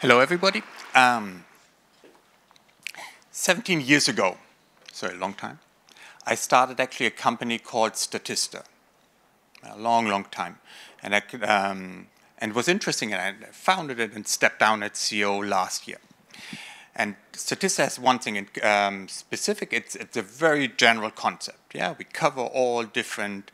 Hello, everybody. 17 years ago, so a long time, I started actually a company called Statista. A long, long time. And it was interesting, and I founded it and stepped down as CEO last year. And Statista has one thing in specific. It's a very general concept. Yeah, we cover all different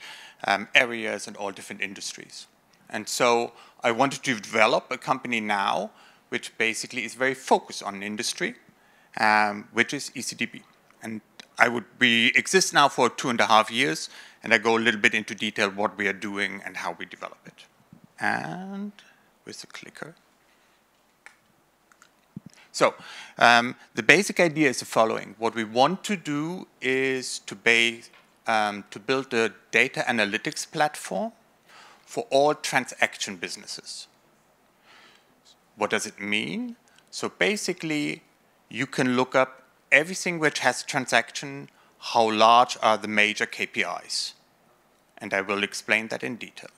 areas and all different industries. And so I wanted to develop a company now which basically is very focused on industry, which is ECDB. And we exist now for 2.5 years, and I go a little bit into detail what we are doing and how we develop it. And with the clicker. So the basic idea is the following. What we want to do is to build a data analytics platform for all transaction businesses. What does it mean? So basically, you can look up everything which has a transaction, how large are the major KPIs. And I will explain that in detail.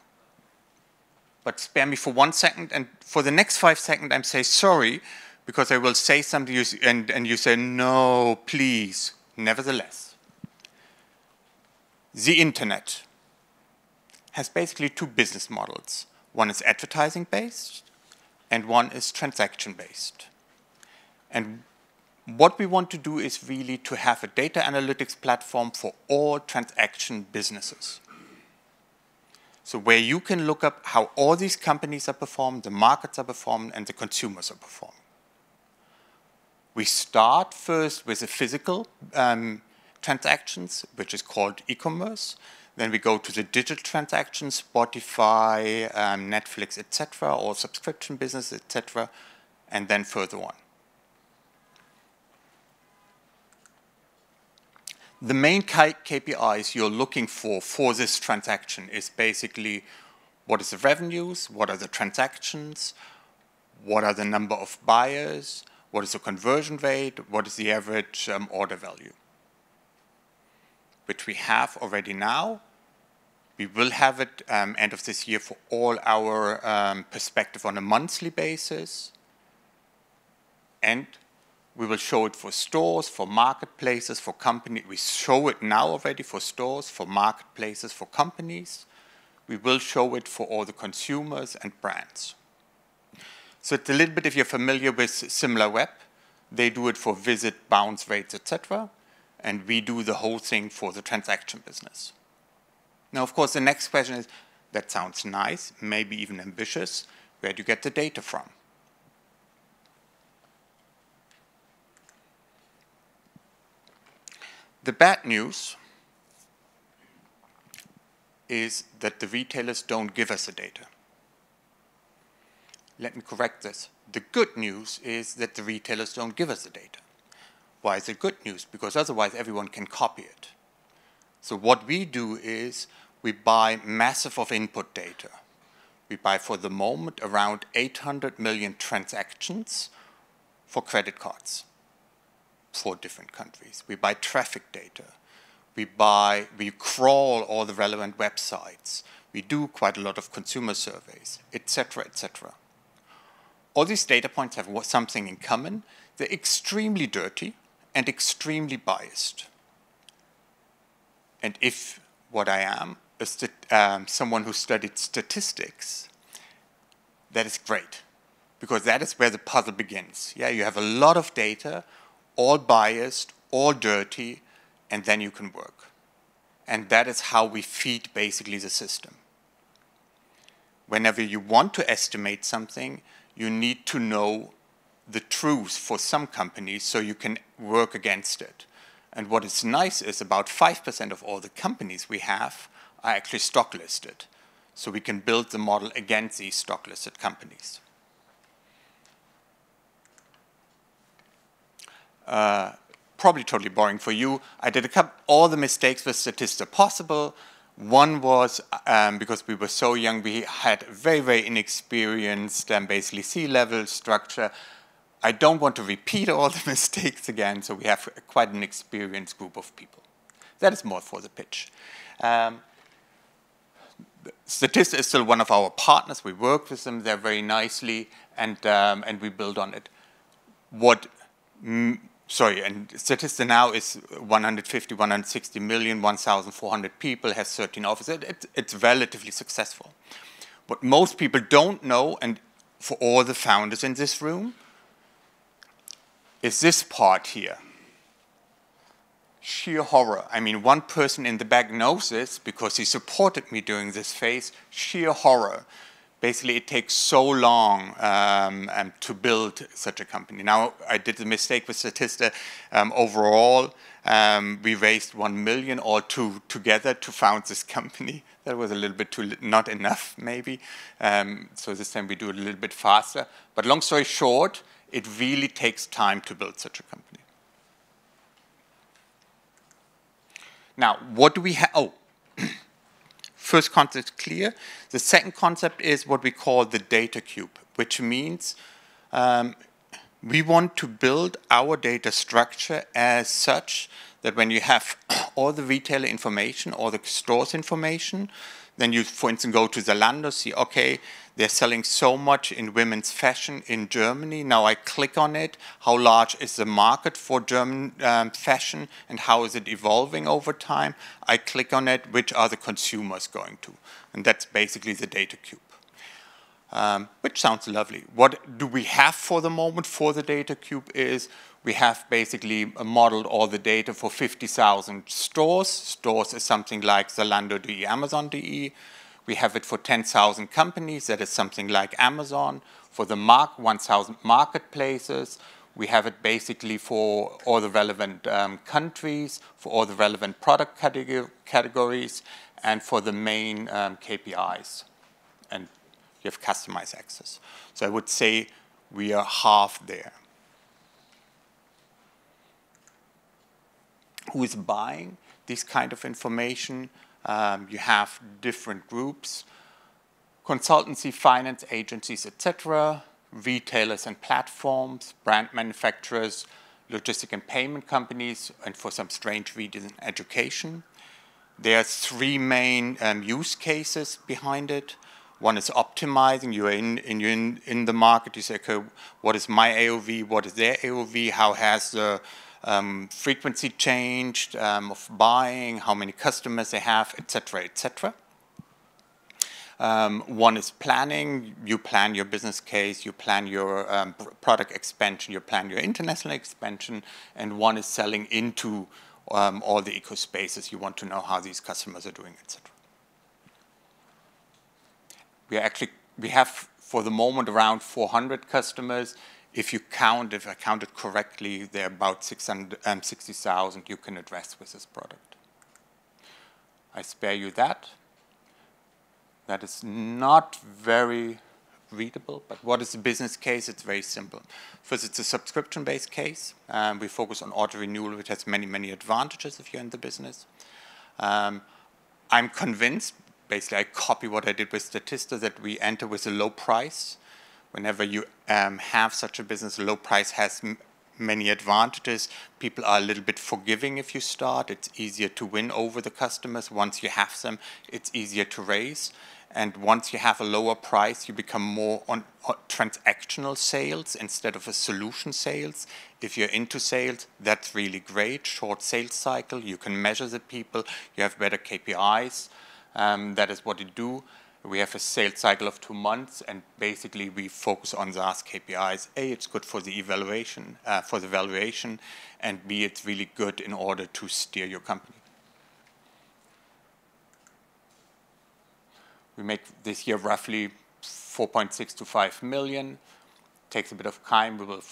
But spare me for 1 second, and for the next 5 seconds, I'm saying sorry, because I will say something and you say, no, please. Nevertheless, the internet has basically 2 business models. One is advertising-based, and one is transaction-based. And what we want to do is really to have a data analytics platform for all transaction businesses. So where you can look up how all these companies are performing, the markets are performing, and the consumers are performing. We start first with the physical transactions, which is called e-commerce. Then we go to the digital transactions, Spotify, Netflix, etc., or subscription business, etc., and then further on. The main KPIs you're looking for this transaction is basically what is the revenues, what are the transactions, what are the number of buyers, what is the conversion rate, what is the average order value, which we have already now. We will have it end of this year for all our perspective on a monthly basis. And we will show it for stores, for marketplaces, for companies. We show it now already for stores, for marketplaces, for companies. We will show it for all the consumers and brands. So it's a little bit, if you're familiar with SimilarWeb, they do it for visit, bounce rates, etc. And we do the whole thing for the transaction business. Now, of course, the next question is, that sounds nice, maybe even ambitious. Where do you get the data from? The bad news is that the retailers don't give us the data. Let me correct this. The good news is that the retailers don't give us the data. Why is it good news? Because otherwise everyone can copy it. So what we do is we buy massive of input data. We buy, for the moment, around 800 million transactions for credit cards for different countries. We buy traffic data. We crawl all the relevant websites. We do quite a lot of consumer surveys, etc., etc. All these data points have something in common. They're extremely dirty and extremely biased. And if what I am, someone who studied statistics, that is great, because that is where the puzzle begins. Yeah, you have a lot of data, all biased, all dirty, and then you can work. And that is how we feed basically the system. Whenever you want to estimate something, you need to know the truth for some companies so you can work against it. And what is nice is about 5% of all the companies we have are actually stock listed. So we can build the model against these stock listed companies. Probably totally boring for you. I did all the mistakes with Statista possible. One was because we were so young, we had very, very inexperienced basically C-level structure. I don't want to repeat all the mistakes again, so we have quite an experienced group of people. That is more for the pitch. Statista is still one of our partners. We work with them there very nicely, and we build on it. And Statista now is 150, 160 million, 1,400 people, has 13 offices. It's relatively successful. What most people don't know, and for all the founders in this room, is this part here. Sheer horror. I mean, one person in the back knows this because he supported me during this phase. Sheer horror. Basically, it takes so long to build such a company. Now, I did the mistake with Statista. Overall, we raised 1 million or two together to found this company. That was a little bit not enough, maybe. So this time we do it a little bit faster. But long story short, it really takes time to build such a company. Now, what do we have? Oh, first concept clear. The second concept is what we call the data cube, which means we want to build our data structure as such that when you have all the retailer information or the store's information, then you, for instance, go to Zalando, see, okay, they're selling so much in women's fashion in Germany. Now I click on it. How large is the market for German fashion and how is it evolving over time? I click on it. Which are the consumers going to? And that's basically the data cube, which sounds lovely. What do we have for the moment for the data cube is we have basically modeled all the data for 50,000 stores. Stores is something like Zalando.de, Amazon.de. We have it for 10,000 companies. That is something like Amazon. For the 1,000 marketplaces, we have it basically for all the relevant countries, for all the relevant product categories, and for the main KPIs. And you have customized access. So I would say we are half there. Who is buying this kind of information? You have different groups, consultancy, finance agencies, etc., retailers and platforms, brand manufacturers, logistic and payment companies, and for some strange reasons, education. There are three main use cases behind it. One is optimizing. You're in the market. You say, okay, what is my AOV? What is their AOV? How has the frequency changed of buying, how many customers they have, etc., etc. One is planning. You plan your business case, you plan your product expansion, you plan your international expansion, and one is selling into all the eco spaces. You want to know how these customers are doing, etc. We have for the moment around 400 customers. If I counted correctly, there are about 660,000 you can address with this product. I spare you that. That is not very readable, but what is the business case? It's very simple. First, it's a subscription-based case. We focus on auto renewal, which has many, many advantages if you're in the business. I'm convinced, basically I copy what I did with Statista, that we enter with a low price. Whenever you have such a business, low price has many advantages. People are a little bit forgiving if you start. It's easier to win over the customers. Once you have them, it's easier to raise. And once you have a lower price, you become more on transactional sales instead of a solution sales. If you're into sales, that's really great. Short sales cycle. You can measure the people. You have better KPIs. That is what you do. We have a sales cycle of 2 months, and basically we focus on SaaS KPIs. A, it's good for the evaluation, and B, it's really good in order to steer your company. We make this year roughly 4.6 to 5 million. Takes a bit of time. We will,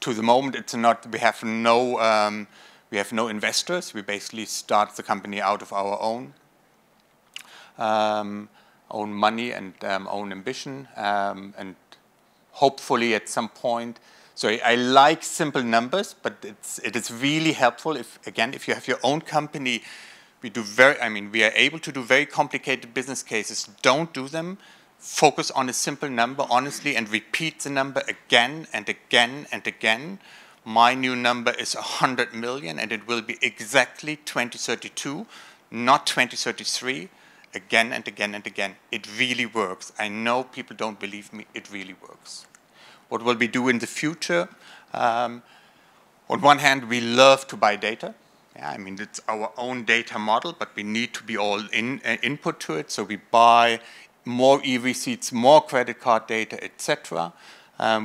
to the moment, it's not. We have no investors. We basically start the company out of our own money and own ambition, and hopefully at some point. So I like simple numbers, but it is really helpful if you have your own company. We are able to do very complicated business cases. Don't do them. Focus on a simple number, honestly, and repeat the number again and again and again. My new number is 100 million, and it will be exactly 2032, not 2033. again and again and again. It really works. I know people don't believe me. It really works. What will we do in the future? On one hand, we love to buy data. Yeah, I mean, it's our own data model, but we need to be all input to it. So we buy more e-receipts, more credit card data, etc.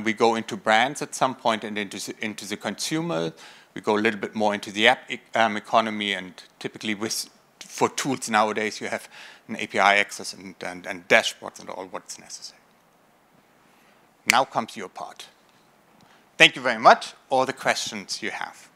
We go into brands at some point and into the consumer. We go a little bit more into the app economy, and typically for tools nowadays, you have an API access and dashboards and all what's necessary. Now comes your part. Thank you very much. All the questions you have.